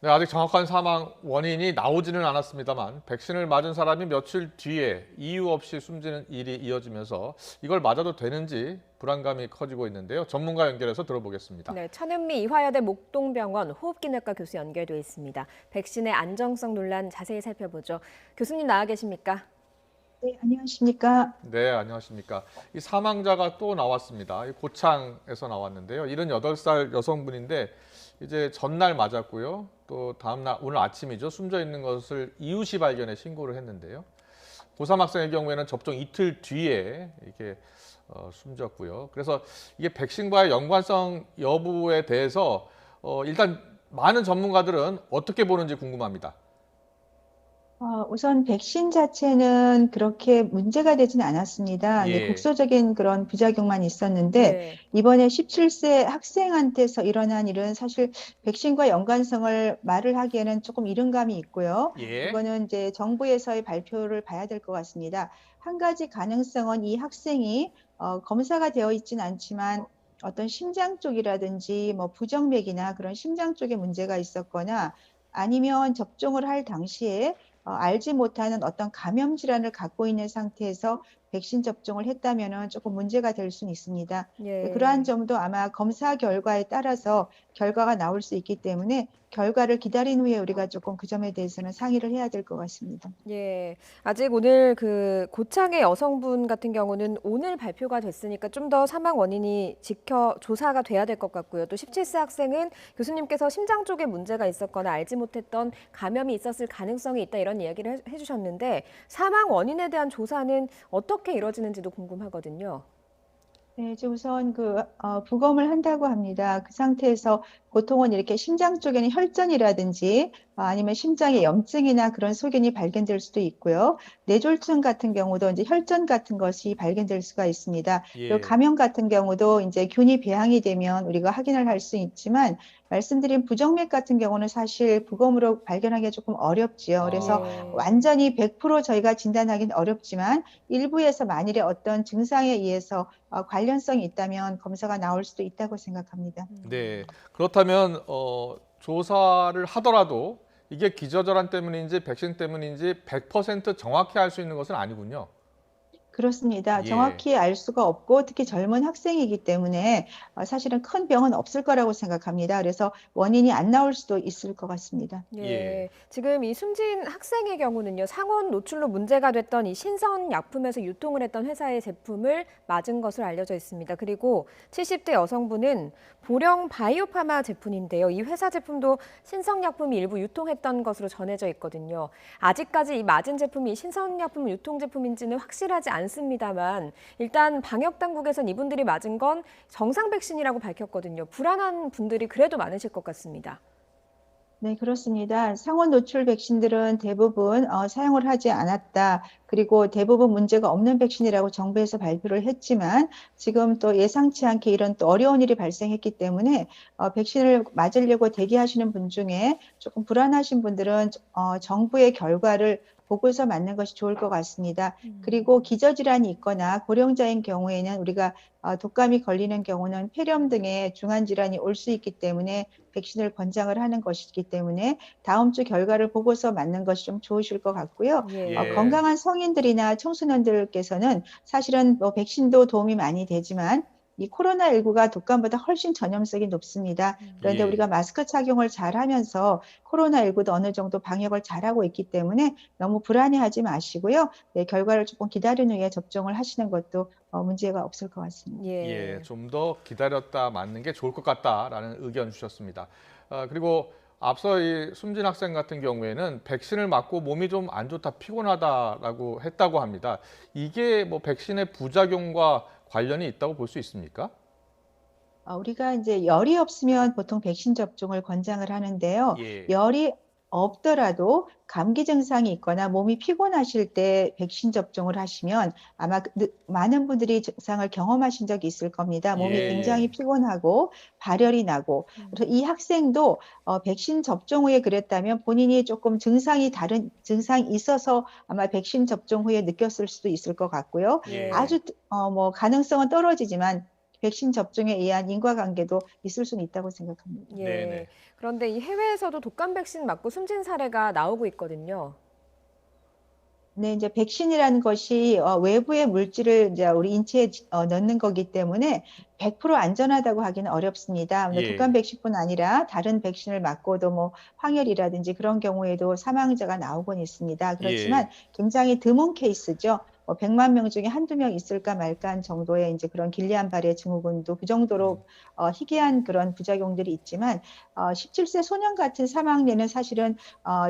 네, 아직 정확한 사망 원인이 나오지는 않았습니다만 백신을 맞은 사람이 며칠 뒤에 이유 없이 숨지는 일이 이어지면서 이걸 맞아도 되는지 불안감이 커지고 있는데요. 전문가 연결해서 들어보겠습니다. 네, 천은미 이화여대 목동병원 호흡기내과 교수 연결돼 있습니다. 백신의 안정성 논란 자세히 살펴보죠. 교수님 나와 계십니까? 네, 안녕하십니까? 네, 안녕하십니까. 이 사망자가 또 나왔습니다. 이 고창에서 나왔는데요. 78살 여성분인데 이제 전날 맞았고요. 또 다음날 오늘 아침이죠. 숨져 있는 것을 이웃이 발견해 신고를 했는데요. 고3 학생의 경우에는 접종 이틀 뒤에 이게 숨졌고요. 그래서 이게 백신과의 연관성 여부에 대해서 일단 많은 전문가들은 어떻게 보는지 궁금합니다. 우선 백신 자체는 그렇게 문제가 되진 않았습니다. 근데 예, 국소적인 그런 부작용만 있었는데, 네. 이번에 17세 학생한테서 일어난 일은 사실 백신과 연관성을 말을 하기에는 조금 이른감이 있고요. 예, 이거는 이제 정부에서의 발표를 봐야 될 것 같습니다. 한 가지 가능성은 이 학생이 검사가 되어 있진 않지만 어떤 심장 쪽이라든지 뭐 부정맥이나 그런 심장 쪽에 문제가 있었거나 아니면 접종을 할 당시에 알지 못하는 어떤 감염 질환을 갖고 있는 상태에서 백신 접종을 했다면 조금 문제가 될 수는 있습니다. 그러한 예. 점도 아마 검사 결과에 따라서 결과가 나올 수 있기 때문에 결과를 기다린 후에 우리가 조금 그 점에 대해서는 상의를 해야 될 것 같습니다. 예. 아직 오늘 그 고창의 여성분 같은 경우는 오늘 발표가 됐으니까 좀 더 사망 원인이 조사가 돼야 될 것 같고요. 또 17세 학생은 교수님께서 심장 쪽에 문제가 있었거나 알지 못했던 감염이 있었을 가능성이 있다 이런 이야기를 해주셨는데 사망 원인에 대한 조사는 어떻게 이루어지는지도 궁금하거든요. 네, 이제 우선 부검을 한다고 합니다. 그 상태에서 보통은 이렇게 심장 쪽에는 혈전이라든지 아니면 심장에 염증이나 그런 소견이 발견될 수도 있고요. 뇌졸중 같은 경우도 이제 혈전 같은 것이 발견될 수가 있습니다. 그리고 예, 감염 같은 경우도 이제 균이 배양이 되면 우리가 확인을 할 수 있지만 말씀드린 부정맥 같은 경우는 사실 부검으로 발견하기가 조금 어렵지요. 그래서 예. 완전히 100% 저희가 진단하기는 어렵지만 일부에서 만일에 어떤 증상에 의해서 관련성이 있다면 검사가 나올 수도 있다고 생각합니다. 네. 그렇다면 조사를 하더라도 이게 기저질환 때문인지 백신 때문인지 100% 정확히 알 수 있는 것은 아니군요. 그렇습니다. 예. 정확히 알 수가 없고 특히 젊은 학생이기 때문에 사실은 큰 병은 없을 거라고 생각합니다. 그래서 원인이 안 나올 수도 있을 것 같습니다. 예. 예, 지금 이 숨진 학생의 경우는요, 상온 노출로 문제가 됐던 이 신선약품에서 유통을 했던 회사의 제품을 맞은 것으로 알려져 있습니다. 그리고 70대 여성분은 보령 바이오파마 제품인데요. 이 회사 제품도 신성약품이 일부 유통했던 것으로 전해져 있거든요. 아직까지 이 맞은 제품이 신성약품 유통 제품인지는 확실하지 않습니다만 일단 방역당국에선 이분들이 맞은 건 정상 백신이라고 밝혔거든요. 불안한 분들이 그래도 많으실 것 같습니다. 네, 그렇습니다. 상온 노출 백신들은 대부분 사용을 하지 않았다. 그리고 대부분 문제가 없는 백신이라고 정부에서 발표를 했지만 지금 또 예상치 않게 이런 또 어려운 일이 발생했기 때문에 백신을 맞으려고 대기하시는 분 중에 조금 불안하신 분들은 정부의 결과를 보고서 맞는 것이 좋을 것 같습니다. 그리고 기저질환이 있거나 고령자인 경우에는 우리가 독감이 걸리는 경우는 폐렴 등의 중환질환이 올 수 있기 때문에 백신을 권장을 하는 것이기 때문에 다음 주 결과를 보고서 맞는 것이 좀 좋으실 것 같고요. 예. 예. 건강한 성인들이나 청소년들께서는 사실은 뭐 백신도 도움이 많이 되지만 이 코로나19가 독감보다 훨씬 전염성이 높습니다. 그런데 예. 우리가 마스크 착용을 잘 하면서 코로나19도 어느 정도 방역을 잘하고 있기 때문에 너무 불안해하지 마시고요. 네, 결과를 조금 기다린 후에 접종을 하시는 것도 문제가 없을 것 같습니다. 예. 예. 좀 더 기다렸다 맞는 게 좋을 것 같다라는 의견 주셨습니다. 그리고 앞서 이 숨진 학생 같은 경우에는 백신을 맞고 몸이 좀 안 좋다, 피곤하다라고 했다고 합니다. 이게 뭐 백신의 부작용과 관련이 있다고 볼 수 있습니까? 우리가 이제 열이 없으면 보통 백신 접종을 권장을 하는데요. 예. 열이 없더라도 감기 증상이 있거나 몸이 피곤하실 때 백신 접종을 하시면 아마 많은 분들이 증상을 경험하신 적이 있을 겁니다. 예, 몸이 굉장히 예. 피곤하고 발열이 나고. 그래서 이 학생도 백신 접종 후에 그랬다면 본인이 조금 다른 증상이 있어서 아마 백신 접종 후에 느꼈을 수도 있을 것 같고요. 예. 예. 아주 뭐 가능성은 떨어지지만 백신 접종에 의한 인과관계도 있을 수는 있다고 생각합니다. 예. 네네. 그런데 이 해외에서도 독감 백신 맞고 숨진 사례가 나오고 있거든요. 네, 이제 백신이라는 것이 외부의 물질을 이제 우리 인체에 넣는 거기 때문에 100% 안전하다고 하기는 어렵습니다. 근데 예. 독감 백신뿐 아니라 다른 백신을 맞고도 뭐 황열이라든지 그런 경우에도 사망자가 나오곤 있습니다. 그렇지만 예. 굉장히 드문 케이스죠. 100만 명 중에 한두 명 있을까 말까 한 정도의 이제 그런 길리안발의 증후군도 그 정도로 희귀한 그런 부작용들이 있지만 17세 소년 같은 사망例은 사실은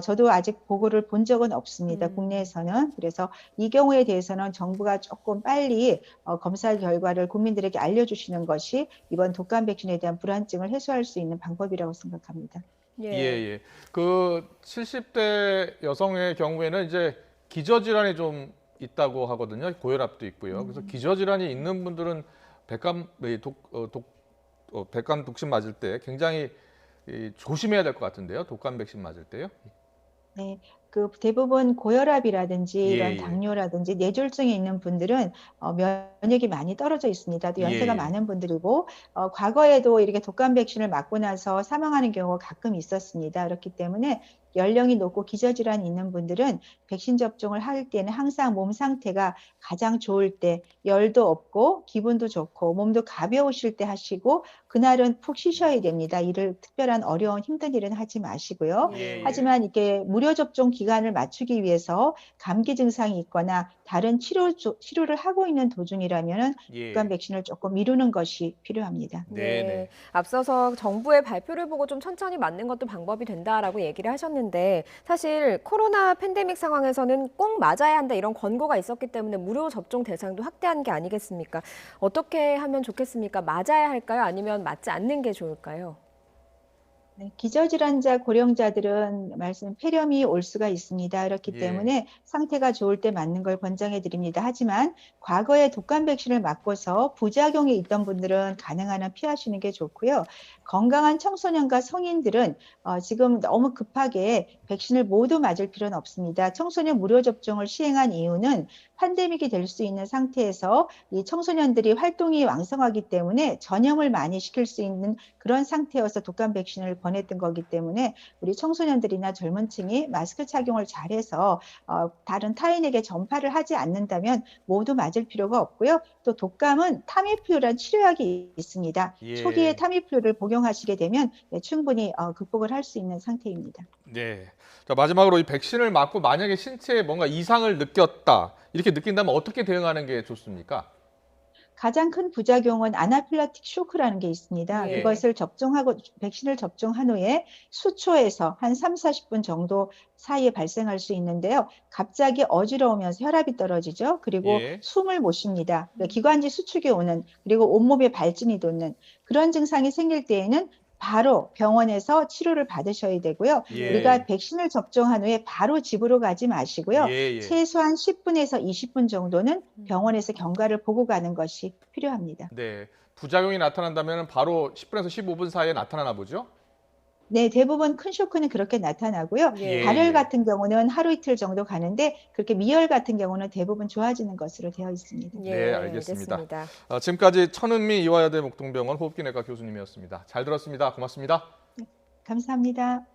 저도 아직 보고를 본 적은 없습니다. 국내에서는. 그래서 이 경우에 대해서는 정부가 조금 빨리 검사 결과를 국민들에게 알려주시는 것이 이번 독감 백신에 대한 불안증을 해소할 수 있는 방법이라고 생각합니다. 예, 예. 그 70대 여성의 경우에는 이제 기저질환이 좀 있다고 하거든요. 고혈압도 있고요. 그래서 기저질환이 있는 분들은 백감 독신 맞을 때 굉장히 조심해야 될 것 같은데요. 독감 백신 맞을 때요. 네, 그 대부분 고혈압이라든지 예, 이런 예. 당뇨라든지 뇌졸중이 있는 분들은 면역이 많이 떨어져 있습니다. 또 예, 연세가 예. 많은 분들이고 과거에도 이렇게 독감 백신을 맞고 나서 사망하는 경우가 가끔 있었습니다. 그렇기 때문에 연령이 높고 기저질환이 있는 분들은 백신 접종을 할 때는 항상 몸 상태가 가장 좋을 때, 열도 없고 기분도 좋고 몸도 가벼우실 때 하시고 그날은 푹 쉬셔야 됩니다. 일을 특별한 어려운 힘든 일은 하지 마시고요. 예, 예. 하지만 이렇게 무료 접종 기간을 맞추기 위해서 감기 증상이 있거나 다른 치료를 하고 있는 도중이라면은 독감 예. 백신을 조금 미루는 것이 필요합니다. 네, 네. 네. 앞서서 정부의 발표를 보고 좀 천천히 맞는 것도 방법이 된다라고 얘기를 하셨는데 사실 코로나 팬데믹 상황에서는 꼭 맞아야 한다 이런 권고가 있었기 때문에 무료 접종 대상도 확대한 게 아니겠습니까? 어떻게 하면 좋겠습니까? 맞아야 할까요? 아니면 맞지 않는 게 좋을까요? 네, 기저질환자, 고령자들은 폐렴이 올 수가 있습니다. 그렇기 예. 때문에 상태가 좋을 때 맞는 걸 권장해 드립니다. 하지만 과거에 독감 백신을 맞고서 부작용이 있던 분들은 가능한 한 피하시는 게 좋고요. 건강한 청소년과 성인들은 지금 너무 급하게 백신을 모두 맞을 필요는 없습니다. 청소년 무료 접종을 시행한 이유는 팬데믹이 될 수 있는 상태에서 이 청소년들이 활동이 왕성하기 때문에 전염을 많이 시킬 수 있는 그런 상태여서 독감 백신을 권했던 거기 때문에 우리 청소년들이나 젊은 층이 마스크 착용을 잘해서 다른 타인에게 전파를 하지 않는다면 모두 맞을 필요가 없고요. 또 독감은 타미플루란 치료약이 있습니다. 초기에 예. 타미플루를 복용하시게 되면 충분히 극복을 할 수 있는 상태입니다. 네. 자, 마지막으로 이 백신을 맞고 만약에 신체에 뭔가 이상을 느꼈다. 이렇게 느낀다면 어떻게 대응하는 게 좋습니까? 가장 큰 부작용은 아나필락틱 쇼크라는 게 있습니다. 예. 그것을 접종하고 백신을 접종한 후에 수초에서 한 3, 40분 정도 사이에 발생할 수 있는데요. 갑자기 어지러우면서 혈압이 떨어지죠. 그리고 예. 숨을 못 쉽니다. 그러니까 기관지 수축이 오는 그리고 온몸에 발진이 돋는 그런 증상이 생길 때에는 바로 병원에서 치료를 받으셔야 되고요. 예. 우리가 백신을 접종한 후에 바로 집으로 가지 마시고요. 예, 예. 최소한 10분에서 20분 정도는 병원에서 경과를 보고 가는 것이 필요합니다. 네. 부작용이 나타난다면 바로 10분에서 15분 사이에 나타나나 보죠? 네, 대부분 큰 쇼크는 그렇게 나타나고요. 예. 발열 예. 같은 경우는 하루 이틀 정도 가는데 그렇게 미열 같은 경우는 대부분 좋아지는 것으로 되어 있습니다. 예, 네, 알겠습니다. 알겠습니다. 지금까지 천은미 이화여대 목동병원 호흡기내과 교수님이었습니다. 잘 들었습니다. 고맙습니다. 감사합니다.